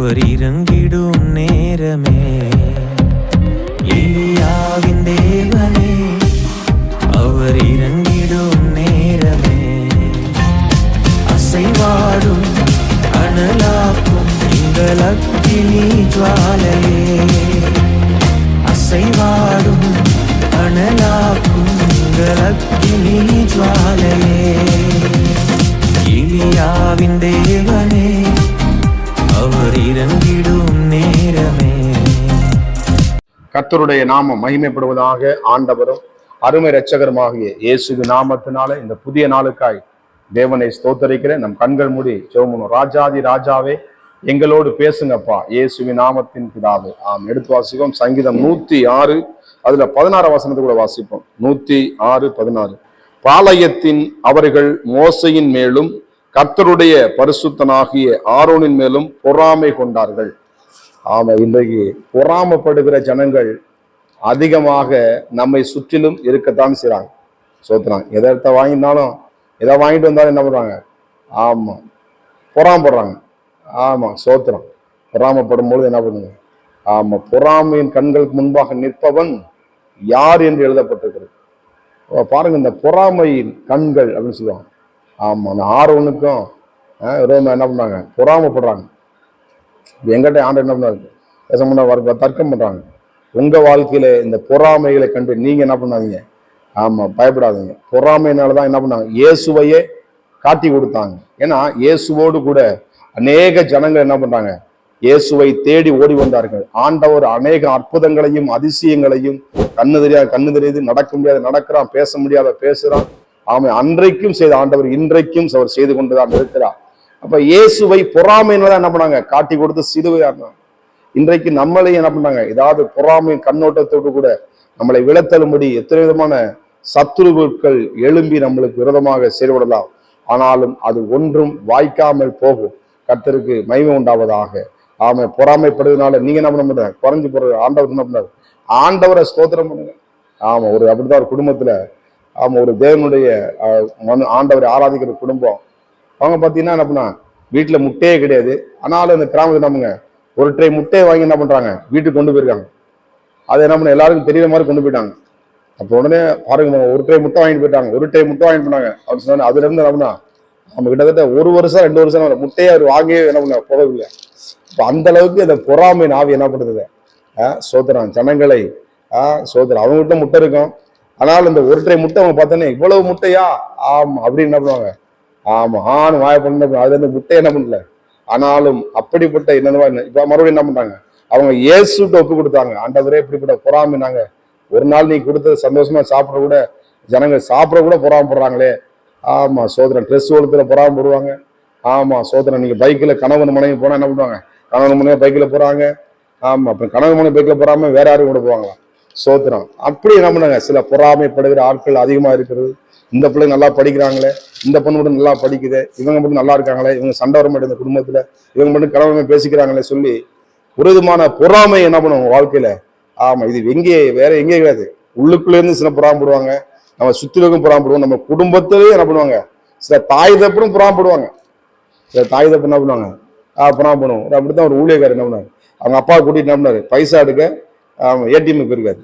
அவர் இறங்கிடும் நேரமே. எலியாவின் தேவனே அவர் இறங்கிடும் நேரமே. அசைவாடும் அனலாக்கும் எங்கள் அக்கினி ஜுவாலையே. அசைவாடும் அனலாக்கும் எங்கள் அக்கினி ஜுவாலையே. எலியாவின் தேவனே அவர் இறங்கிடும் நேரமே. கர்த்தருடைய நாமம் மகிமைப்படுவதாக. ஆண்டவரும் அருமை இரட்சகருமாகிய இயேசுவின் நாமத்தினால இந்த புதிய நாளுக்காய் தேவனை ஸ்தோத்தரிக்கிறேன். நம் கண்கள் மூடி ஜெபம். ராஜாதி ராஜாவே எங்களோடு பேசுங்கப்பா, இயேசுவின் நாமத்தின் பிதாவே. எடுத்து வாசிப்போம். சங்கீதம் 106 அதுல 16 வசனத்தை கூட வாசிப்போம். 106, 16. பாளையத்தின் அவர்கள் மோசையின் மேலும் கர்த்தருடைய பரிசுத்தனாகிய ஆரோனின் மேலும் பொறாமை கொண்டார்கள். இன்றைக்கு பொறாமப்படுகிற ஜனங்கள் அதிகமாக நம்மை சுற்றிலும் இருக்கத்தான் செய்றாங்க. சோத்துறாங்க. எதை வாங்கினாலும் எதை வாங்கிட்டு வந்தாலும் என்ன பண்றாங்க? பொறாமப்படுறாங்க. சோத்திரம். பொறாமப்படும் பொழுது என்ன பண்ணுங்க? பொறாமையின் கண்களுக்கு முன்பாக நிற்பவன் யார் என்று எழுதப்பட்டிருக்கிறது. பாருங்க, இந்த பொறாமையின் கண்கள் அப்படின்னு சொல்லுவாங்க. அந்த ஆரோனுக்கும் என்ன பண்றாங்க? பொறாமப்படுறாங்க. எங்கிட்ட ஆண்டு என்ன பண்ணாரு? பேச பண்ண தர்க்கம் பண்றாங்க. உங்க வாழ்க்கையில இந்த பொறாமைகளை கண்டு நீங்க என்ன பண்ணாதீங்க? பயப்படாதீங்க. பொறாமையினாலதான் என்ன பண்ணாங்க? இயேசுவையே காட்டி கொடுத்தாங்க. ஏன்னா இயேசுவோடு கூட அநேக ஜனங்கள் என்ன பண்றாங்க? இயேசுவை தேடி ஓடி வந்தார்கள். ஆண்டவர் அநேக அற்புதங்களையும் அதிசயங்களையும் கண்ணு தெரியாது நடக்க முடியாது நடக்கிறான், பேச முடியாத பேசுறான். அன்றைக்கும் செய்த ஆண்டவர் இன்றைக்கும் அவர் செய்து கொண்டுதான் இருக்கிறார். அப்ப இயேசுவை பொறாமையினால என்ன பண்ணாங்க? காட்டி கொடுத்து சிலுவையாடினாங்க. இன்றைக்கு நம்மளையும் என்ன பண்ணாங்க? ஏதாவது பொறாமை கண்ணோட்டத்தோடு கூட நம்மளை விளத்தலும்படி எத்தனை விதமான சத்துருவுக்கள் எழும்பி நம்மளுக்கு விரோதமாக செயல்படலாம். ஆனாலும் அது ஒன்றும் வாய்க்காமல் போகும். கர்த்தருக்கு மகிமை உண்டாவதாக. பொறாமைப்படுறதுனால நீங்க என்ன பண்ண முடியாது? குறைஞ்சு போறது. ஆண்டவர் என்ன பண்ணாரு? ஆண்டவரை ஸ்தோத்திரம் பண்ணுங்க. ஒரு அப்படிதான் ஒரு குடும்பத்துல ஒரு தேவனுடைய ஆண்டவரை ஆராதிக்கிற குடும்பம். அவங்க பார்த்தீங்கன்னா என்ன பண்ணா, வீட்டுல முட்டையே கிடையாது. ஆனாலும் அந்த கிராமத்துல நம்புங்க ஒரு ட்ரை முட்டையை வாங்கி என்ன பண்றாங்க? வீட்டுக்கு கொண்டு போயிருக்காங்க. அதை என்ன பண்ண எல்லாருக்கும் தெரியற மாதிரி கொண்டு போயிட்டாங்க. அப்போ உடனே பாருங்க, ஒரு ட்ரை முட்டை வாங்கிட்டு போயிட்டாங்க. ஒரு ட்ரை முட்டை வாங்கிட்டு போனாங்க அப்படின்னு சொன்னாங்க. அதுல இருந்து என்ன பண்ணா, நம்ம கிட்டத்தட்ட 1 வருஷம் 2 வருஷம் முட்டையை அவர் வாங்கியே என்ன பண்ண போகவில்லை. இப்போ அந்த அளவுக்கு அந்த பொறாமை நாவி என்ன பண்ணுறது? சோதரம் ஜனங்களை சோதரம். அவங்ககிட்ட முட்டை இருக்கும். ஆனாலும் இந்த ஒரு ட்ரை முட்டை அவங்க பார்த்தோன்னே இவ்வளவு முட்டையா அப்படின்னு என்ன பண்ணுவாங்க? வாய பண்ண. அது அந்த முட்டை என்ன பண்ணல. ஆனாலும் அப்படிப்பட்ட என்னவா இப்ப மறுபடியும் என்ன பண்றாங்க? அவங்க இயேசுட்ட ஒப்பு கொடுத்தாங்க. ஆண்டவரே இப்படிப்பட்ட பொறாமை நாங்க ஒரு நாள் நீ கொடுத்தது சந்தோஷமா சாப்பிட கூட ஜனங்க சாப்பிட கூட பொறாமப்படுறாங்களே. சோதரன் ட்ரெஸ் ஒழுத்துல பொறாமப்படுவாங்க. சோதரன் நீங்க பைக்ல கணவன் மனைவி போனா என்ன பண்ணுவாங்க? கணவன் மனைவி பைக்ல போறாங்க. அப்புறம் கணவன் மனைவி பைக்ல போறாம வேற யாரும் கூட போவாங்களா? சோத்திரம். அப்படி என்ன பண்ணாங்க? சில பொறாமைப்படுகிற ஆட்கள் அதிகமா இருக்கிறது. இந்த பிள்ளை நல்லா படிக்கிறாங்களே, இந்த பொண்ணு மட்டும் நல்லா படிக்குது, இவங்க மட்டும் நல்லா இருக்காங்களே, இவங்க சண்டை வர மாட்டேங்குது குடும்பத்துல, இவங்க மட்டும் கணவன் பேசிக்கிறாங்களே சொல்லி ஒரு விதமான பொறாமை என்ன பண்ணுவாங்க வாழ்க்கையில. இது எங்கே வேற எங்கே கிடையாது. உள்ளுக்குள்ள இருந்து சில பொறாமப்படுவாங்க. நம்ம சுத்திலும் பொறாமப்படுவோம். நம்ம குடும்பத்திலேயே என்ன பண்ணுவாங்க? சில தாய் தப்பும் பொறாமப்படுவாங்க. சில தாய் தப்பு என்ன பண்ணுவாங்க? பொறாமப்படுவோம். அப்படித்தான் ஒரு ஊழியக்காரர் என்ன பண்ணாரு? அவங்க அப்பா கூட்டிட்டு என்ன பண்ணாரு? பைசா எடுக்க ஏடிஎம் போயிருக்காரு.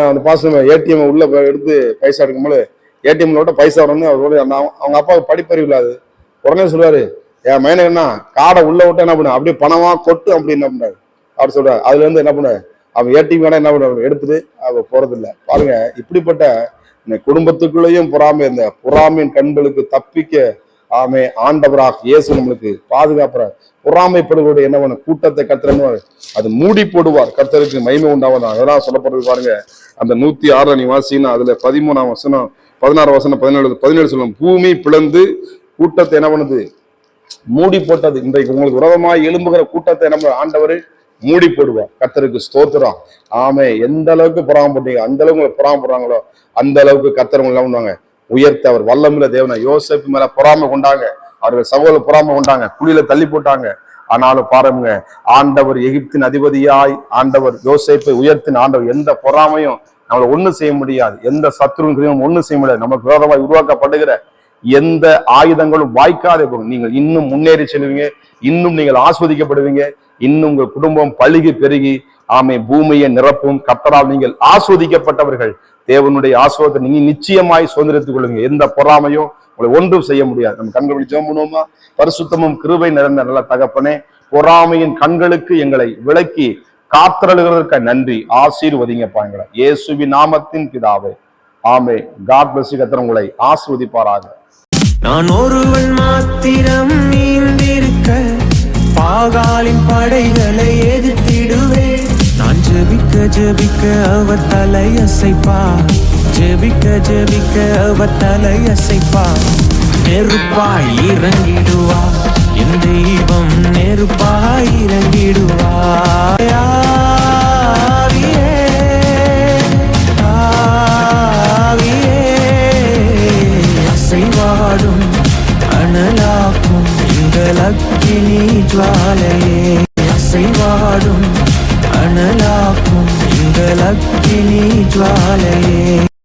அந்த பாசம் ஏடிஎம் உள்ள எடுத்து பைசா எடுக்கும்போது ஏடிஎம்ல பைசா வரணும். அவரோட அவங்க அப்பாவுக்கு படிப்பறிவு இல்லாது. உடனே சொல்லுவாரு, என் மைன என்ன காடை உள்ள விட்டு என்ன பண்ண அப்படியே பணமா கொட்டு அப்படி என்ன பண்ணாரு அப்படி சொல்றாரு. அதுல இருந்து என்ன பண்ண அவன் ஏடிஎம் வேணா என்ன பண்ண எடுத்துட்டு அவ போறதில்லை. பாருங்க, இப்படிப்பட்ட குடும்பத்துக்குள்ளேயும் பொறாமை. இந்த பொறாமையின் கண்களுக்கு தப்பிக்க ஆண்டவராக இயேசு நம்மளுக்கு பாதுகாப்புற. பொறாமைப்படுவதோட என்ன பண்ண கூட்டத்தை கர்த்தர் அது மூடி போடுவார். கர்த்தருக்கு மகிமை உண்டாவதான். அதெல்லாம் சொல்லப்படுறது. பாருங்க, அந்த 106 நீ வாசினா அதுல 13ஆம் வசனம் 16 வசனம் 17 சொல்லும். பூமி பிளந்து கூட்டத்தை என்ன பண்ணுது? மூடி போட்டது. இன்றைக்கு உங்களுக்கு விரோதமாய் எழும்புகிற கூட்டத்தை நம்ம ஆண்டவர் மூடி போடுவார். கர்த்தருக்கு ஸ்தோத்திரம். எந்த அளவுக்கு பொறாமப்பட்டீங்க, அந்த அளவுக்கு உங்களை பொறாமப்படுறாங்களோ அந்த அளவுக்கு கர்த்தர் என்ன பண்ணுவாங்க? உயர்த்த அவர் வல்லமுள்ள தேவனை. யோசேப்பு மேல பொறாமை கொண்டாங்க, அவர்கள் சகோதரர் பொறாமை கொண்டாங்க, குழியில தள்ளி போட்டாங்க. ஆனாலும் பாருங்க, ஆண்டவர் எகிப்தின் அதிபதியாய் ஆண்டவர் யோசேப்பை உயர்த்தின ஆண்டவர். எந்த பொறாமையும் நம்மளை ஒண்ணு செய்ய முடியாது. எந்த சத்துருவும் ஒண்ணு செய்ய முடியாது. நமக்கு விரோதமாய் உருவாக்கப்படுகிற எந்த ஆயுதங்களும் வாய்க்காதே போகும். நீங்கள் இன்னும் முன்னேறி செல்வீங்க, இன்னும் நீங்கள் ஆஸ்வதிக்கப்படுவீங்க, இன்னும் உங்கள் குடும்பம் பழுகி பெருகி ஆமை பூமியை நிரப்பும். கர்த்தரால் நீங்கள் ஆஸ்வதிக்கப்பட்டவர்கள். தேவனுடைய ஆசீர்வாதத்தை நீங்க நிச்சயமாய் சுதந்திரத்துக் கொள்ளுங்க. எந்த பொறாமையும் உங்களை ஒன்றும் செய்ய முடியாது. நம்ம கண்கள் ஜெபம் பண்ணுவோமா? பரிசுத்தமும் கிருபை நிறைந்த நல்ல தகப்பனே, பொறாமையின் கண்களுக்கு எங்களை விலக்கி காத்திரளுகிறதற்கு நன்றி. ஆசீர்வதிங்கப்பா எங்களை இயேசுவின் நாமத்தின் பிதாவே, ஆமே. God bless you. கர்த்தர் உங்களை ஆசீர்வதிப்பாராக. நான் ஒருவன் மாத்திரம் நீந்திருக்க பாகாலின் படைகளை எதிர்த்திடுவேன். நான் ஜெபிக்க ஜெபிக்க அவர் தலையசைப்பார், ஜெபிக்க ஜெபிக்க அவர் தலையசைப்பார். நெருப்பாய் இறங்கிடுவார் என் தெய்வம், நெருப்பாய் இறங்கிடுவார். ஆவியே, ஆவியே, அசைவாடும் அனலாக்கும் எங்கள் அக்கினி ஜுவாலையே, அசைவாடும் அனலாக்கும் எங்கள் அக்கினி ஜுவாலையே.